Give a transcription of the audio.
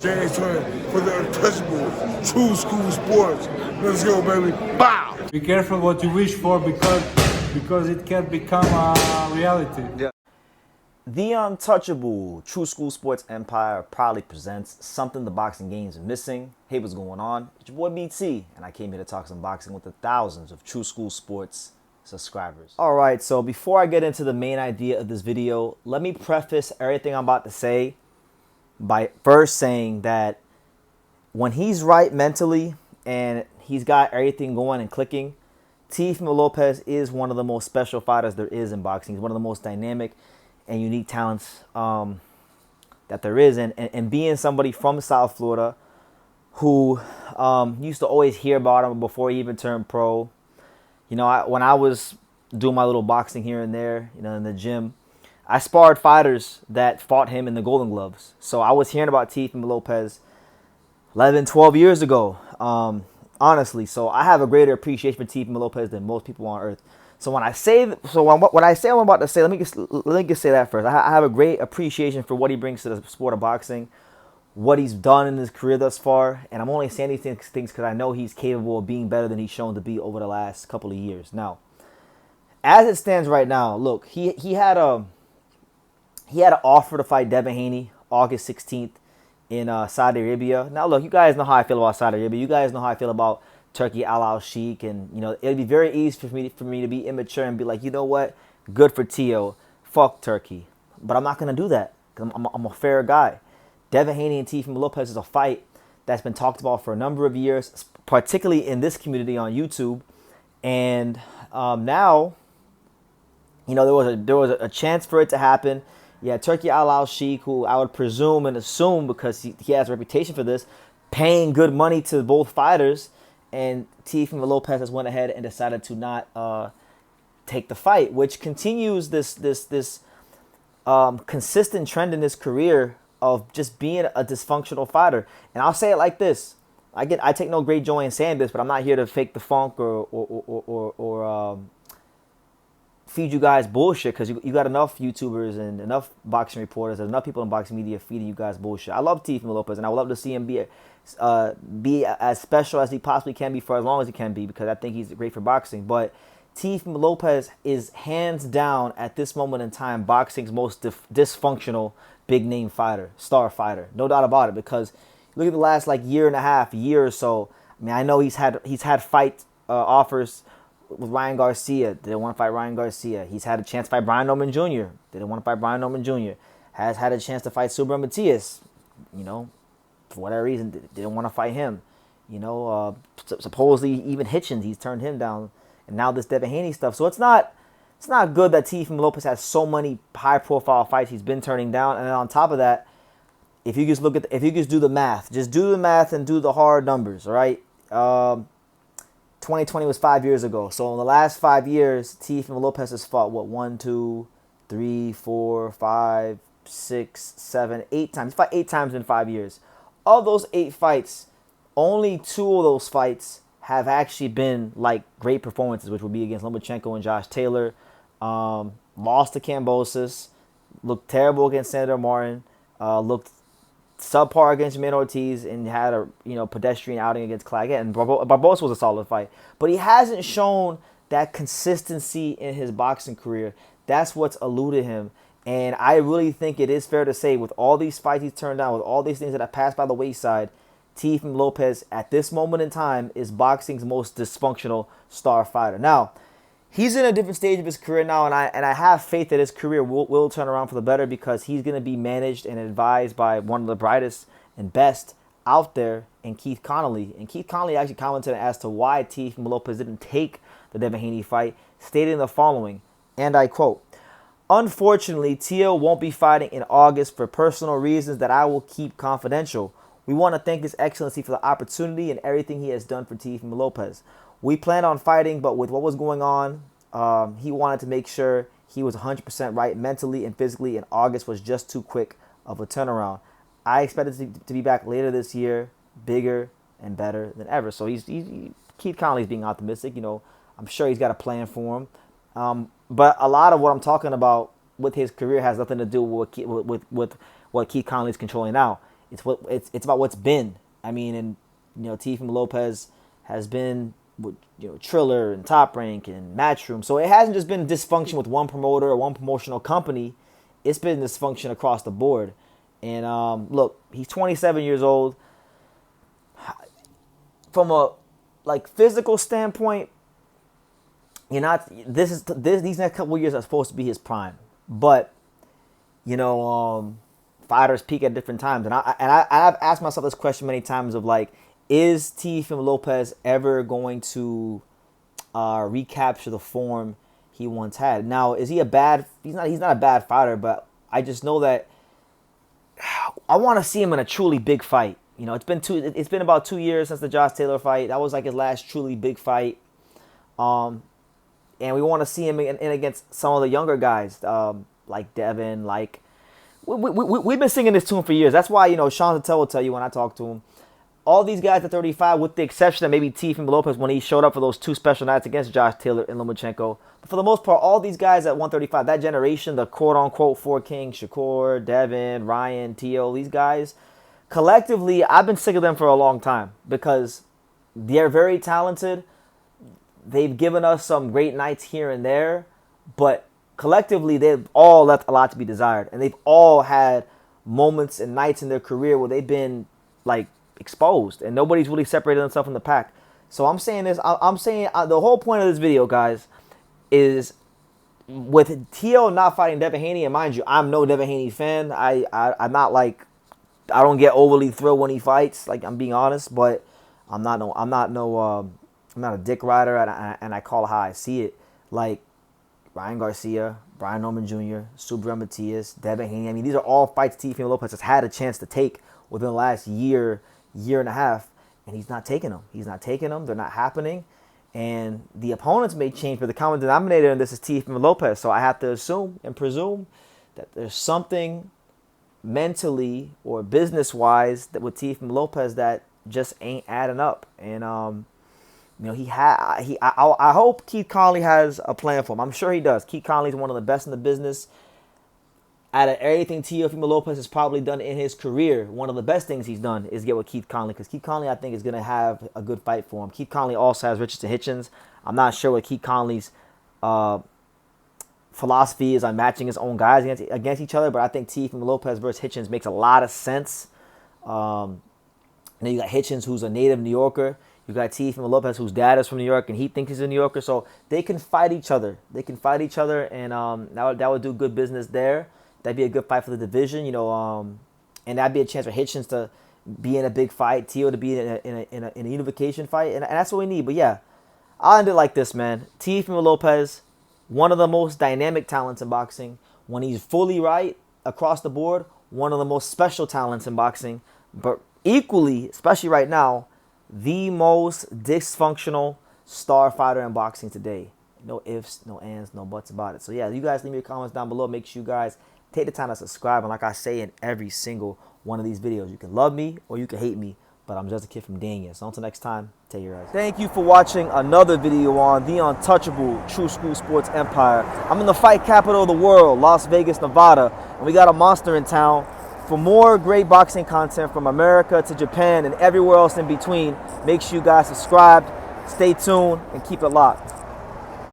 James Twin for the untouchable true school sports. Let's go, baby. Bow! Be careful what you wish for because it can become a reality. Yeah. The untouchable True School Sports Empire proudly presents something the boxing games are missing. Hey, what's going on? It's your boy BT, and I came here to talk some boxing with the thousands of True School Sports subscribers. Alright, so before I get into the main idea of this video, let me preface everything I'm about to say by first saying that when he's right mentally and he's got everything going and clicking, Teofimo Lopez is one of the most special fighters there is in boxing. He's one of the most dynamic and unique talents that there is. And being somebody from South Florida who used to always hear about him before he even turned pro. You know, when I was doing my little boxing here and there, you know, in the gym, I sparred fighters that fought him in the Golden Gloves. So I was hearing about Teofimo Lopez 11, 12 years ago, honestly. So I have a greater appreciation for Teofimo Lopez than most people on earth. So when I say what I'm about to say, let me just say that first. I have a great appreciation for what he brings to the sport of boxing, what he's done in his career thus far, and I'm only saying these things because I know he's capable of being better than he's shown to be over the last couple of years. Now, as it stands right now, look, he had an offer to fight Devin Haney August 16th in Saudi Arabia. Now, look, you guys know how I feel about Saudi Arabia. You guys know how I feel about Turkey Al Sheikh, and you know it'd be very easy for me to be immature and be like, you know what, good for Teo, fuck Turkey. But I'm not gonna do that because I'm a fair guy. Devin Haney and Teofimo Lopez is a fight that's been talked about for a number of years, particularly in this community on YouTube, and now, you know, there was a chance for it to happen. Yeah, Turkey Al Sheikh, who I would presume and assume because he has a reputation for this, paying good money to both fighters. And Teofimo Lopez has went ahead and decided to not take the fight, which continues this consistent trend in his career of just being a dysfunctional fighter. And I'll say it like this: I take no great joy in saying this, but I'm not here to fake the funk or feed you guys bullshit, because you got enough YouTubers and enough boxing reporters and enough people in boxing media feeding you guys bullshit. I love Teofimo Lopez, and I would love to see him be as special as he possibly can be for as long as he can be, because I think he's great for boxing. But Teofimo Lopez is hands down at this moment in time boxing's most dysfunctional big name fighter, star fighter, no doubt about it. Because look at the last year or so. I mean, I know he's had fight offers with Ryan Garcia. Didn't want to fight Ryan Garcia. He's had a chance to fight Brian Norman Jr. Didn't want to fight Brian Norman Jr. Has had a chance to fight Subra Matias. You know, for whatever reason, didn't want to fight him. You know, supposedly even Hitchens, he's turned him down. And now this Devin Haney stuff. So it's not good that Teofimo Lopez has so many high-profile fights he's been turning down. And then on top of that, if you just do the math, and do the hard numbers, all right? 2020 was 5 years ago. So in the last 5 years, Teofimo Lopez has fought, 1, 2, 3, 4, 5, 6, 7, 8 times. He fought 8 times in 5 years. Of those 8 fights, only 2 of those fights have actually been like great performances, which would be against Lomachenko and Josh Taylor. Lost to Kambosos, looked terrible against Sandor Martin, looked subpar against Jermaine Ortiz, and had a pedestrian outing against Claggett. And Barbosa was a solid fight, but he hasn't shown that consistency in his boxing career. That's what's eluded him. And I really think it is fair to say, with all these fights he's turned down, with all these things that have passed by the wayside, Teofimo Lopez at this moment in time is boxing's most dysfunctional star fighter. Now, he's in a different stage of his career now, and I have faith that his career will turn around for the better, because he's going to be managed and advised by one of the brightest and best out there in Keith Connolly. And Keith Connolly actually commented as to why Teofimo Lopez didn't take the Devin Haney fight, stating the following, and I quote, "Unfortunately, Teo won't be fighting in August for personal reasons that I will keep confidential. We want to thank His Excellency for the opportunity and everything he has done for Teofimo Lopez. We planned on fighting, but with what was going on, he wanted to make sure he was 100% right mentally and physically, and August was just too quick of a turnaround. I expected to be back later this year, bigger and better than ever." So Keith Connolly's being optimistic. You know, I'm sure he's got a plan for him. But a lot of what I'm talking about with his career has nothing to do with what Keith Connolly's controlling now. It's about what's been. I mean, and Teofimo Lopez has been with Triller and Top Rank and Matchroom, so it hasn't just been dysfunction with one promoter or one promotional company. It's been dysfunction across the board. And look, he's 27 years old. From a physical standpoint, you're not. These next couple of years are supposed to be his prime, but fighters peak at different times, and I've asked myself this question many times of is Teofimo Lopez ever going to recapture the form he once had? Now, is he a bad? He's not a bad fighter, but I just know that I want to see him in a truly big fight. It's been about 2 years since the Josh Taylor fight. That was his last truly big fight. And we want to see him in against some of the younger guys, like Devin, we've been singing this tune for years. That's why, Sean Zattel will tell you when I talk to him. All these guys at 35, with the exception of maybe Teofimo Lopez when he showed up for those 2 special nights against Josh Taylor and Lomachenko. But for the most part, all these guys at 135, that generation, the quote-unquote Four Kings, Shakur, Devin, Ryan, Teo, these guys, collectively, I've been sick of them for a long time because they're very talented. They've given us some great nights here and there, but collectively, they've all left a lot to be desired. And they've all had moments and nights in their career where they've been, exposed. And nobody's really separated themselves from the pack. So I'm saying this. I'm saying the whole point of this video, guys, is with Teo not fighting Devin Haney, and mind you, I'm no Devin Haney fan. I'm not I don't get overly thrilled when he fights. I'm being honest, but I'm not a dick rider, and I call it how I see it. Ryan Garcia, Brian Norman Jr., Subra Matias, Devin Haney. I mean, these are all fights Teofimo Lopez has had a chance to take within the last year and a half, and he's not taking them. They're not happening. And the opponents may change, but the common denominator in this is Teofimo Lopez. So I have to assume and presume that there's something mentally or business-wise that with Teofimo Lopez that just ain't adding up. And I hope Keith Conley has a plan for him. I'm sure he does. Keith Conley's one of the best in the business. Out of everything Teofimo Lopez has probably done in his career, one of the best things he's done is get with Keith Conley, because Keith Conley, I think, is going to have a good fight for him. Keith Conley also has Richardson Hitchens. I'm not sure what Keith Conley's philosophy is on matching his own guys against each other, but I think Teofimo Lopez versus Hitchens makes a lot of sense. Then you got Hitchens, who's a native New Yorker. You got Teofimo Lopez, whose dad is from New York, and he thinks he's a New Yorker. So they can fight each other. And that would do good business there. That'd be a good fight for the division, and that'd be a chance for Hitchens to be in a big fight, Teo to be in a unification fight, and that's what we need. But yeah, I'll end it like this, man. Teofimo Lopez, one of the most dynamic talents in boxing. When he's fully right across the board, one of the most special talents in boxing. But equally, especially right now, the most dysfunctional star fighter in boxing today. No ifs, no ands, no buts about it. So yeah, you guys leave me your comments down below. Make sure you guys take the time to subscribe. And like I say in every single one of these videos, you can love me or you can hate me, but I'm just a kid from Dania. So until next time, take your eyes. Thank you for watching another video on the untouchable True School Sports Empire. I'm in the fight capital of the world, Las Vegas, Nevada, and we got a monster in town. For more great boxing content from America to Japan and everywhere else in between, make sure you guys subscribe, stay tuned, and keep it locked.